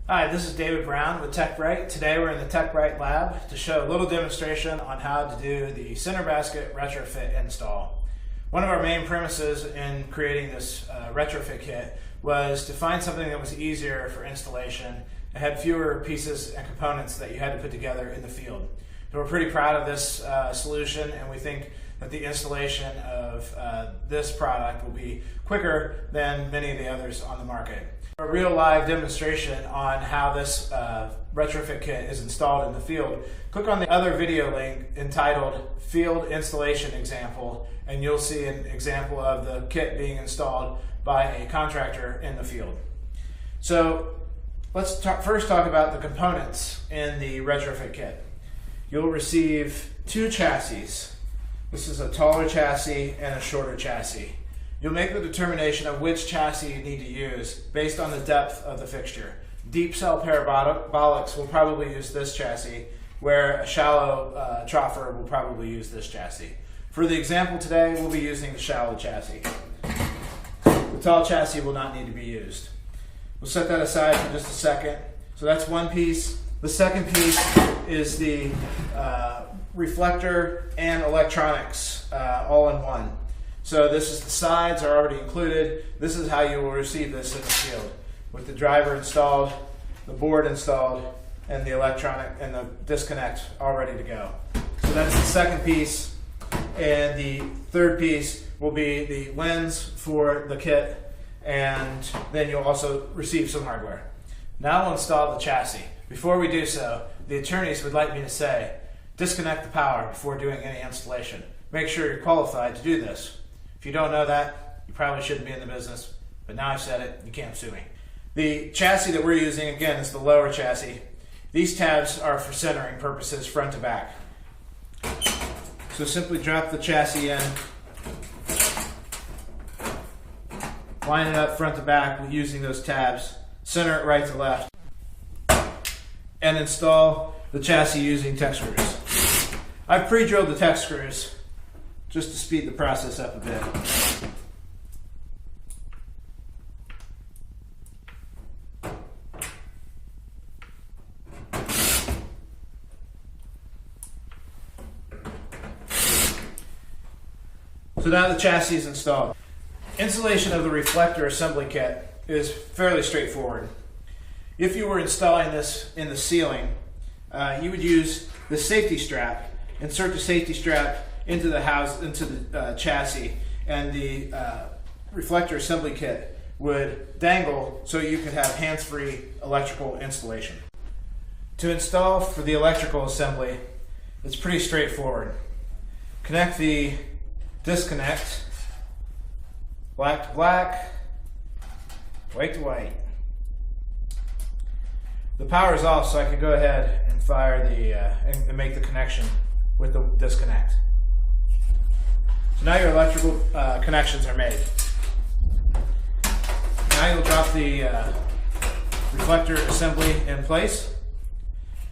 Hi, this is David Brown with TechBrite. Today we're in the TechBrite lab to show a little demonstration on how to do the Center Basket Retrofit install. One of our main premises in creating this retrofit kit was to find something that was easier for installation and had fewer pieces and components that you had to put together in the field. So we're pretty proud of this solution, and we think that the installation of this product will be quicker than many of the others on the market. A real live demonstration on how this retrofit kit is installed in the field, click on the other video link entitled Field Installation Example, and you'll see an example of the kit being installed by a contractor in the field. So let's first talk about the components in the retrofit kit. You'll receive two chassis. This is a taller chassis and a shorter chassis. You'll make the determination of which chassis you need to use based on the depth of the fixture. Deep cell parabolics will probably use this chassis, where a shallow troffer will probably use this chassis. For the example today, we'll be using the shallow chassis. The tall chassis will not need to be used. We'll set that aside for just a second. So that's one piece. The second piece is the reflector and electronics all in one. So this is the sides are already included. This is how you will receive this in the field, with the driver installed, the board installed, and the electronic and the disconnect all ready to go. So that's the second piece, and the third piece will be the lens for the kit, and then you'll also receive some hardware. Now we'll install the chassis. Before we do so, the attorneys would like me to say, disconnect the power before doing any installation. Make sure you're qualified to do this. If you don't know that, you probably shouldn't be in the business, but now I've said it, you can't sue me. The chassis that we're using, again, is the lower chassis. These tabs are for centering purposes, front to back. So simply drop the chassis in, line it up front to back with using those tabs, center it right to left, and install the chassis using Tech screws. I've pre-drilled the Tech screws just to speed the process up a bit. So now the chassis is installed. Installation of the reflector assembly kit is fairly straightforward. If you were installing this in the ceiling, you would use the safety strap, insert the safety strap into the chassis, and the reflector assembly kit would dangle so you could have hands-free electrical installation. To install for the electrical assembly, it's pretty straightforward. Connect the disconnect, black to black, white to white. The power is off, so I can go ahead and fire and make the connection with the disconnect. So now your electrical connections are made. Now you'll drop the reflector assembly in place,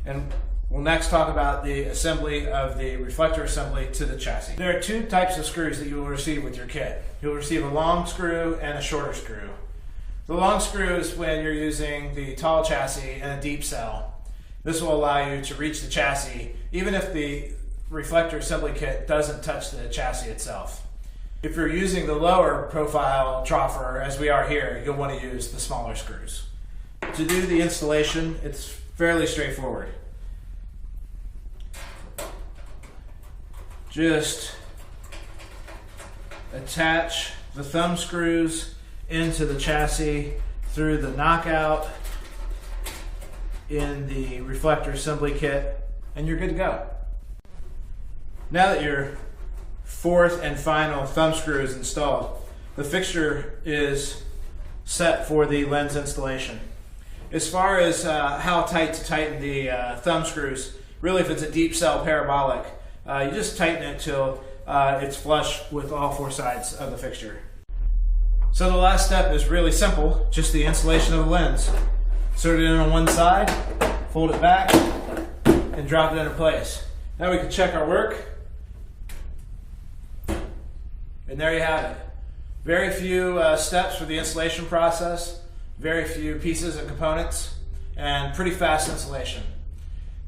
and we'll next talk about the assembly of the reflector assembly to the chassis. There are two types of screws that you will receive with your kit. You'll receive a long screw and a shorter screw. The long screw is when you're using the tall chassis and a deep cell. This will allow you to reach the chassis even if the reflector assembly kit doesn't touch the chassis itself. If you're using the lower profile troffer, as we are here, you'll want to use the smaller screws. To do the installation, it's fairly straightforward. Just attach the thumb screws into the chassis through the knockout in the reflector assembly kit, and you're good to go. Now that your fourth and final thumb screw is installed, the fixture is set for the lens installation. As far as how tight to tighten the thumb screws, really if it's a deep cell parabolic, you just tighten it till it's flush with all four sides of the fixture. So the last step is really simple, just the installation of the lens. Insert it in on one side, fold it back, and drop it into place. Now we can check our work. And there you have it. Very few steps for the installation process, very few pieces and components, and pretty fast installation.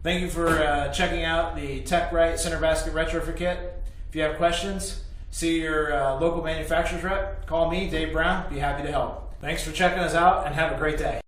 Thank you for checking out the TechRite Center Basket Retrofit Kit. If you have questions, see your local manufacturer's rep. Call me, Dave Brown. Be happy to help. Thanks for checking us out and have a great day.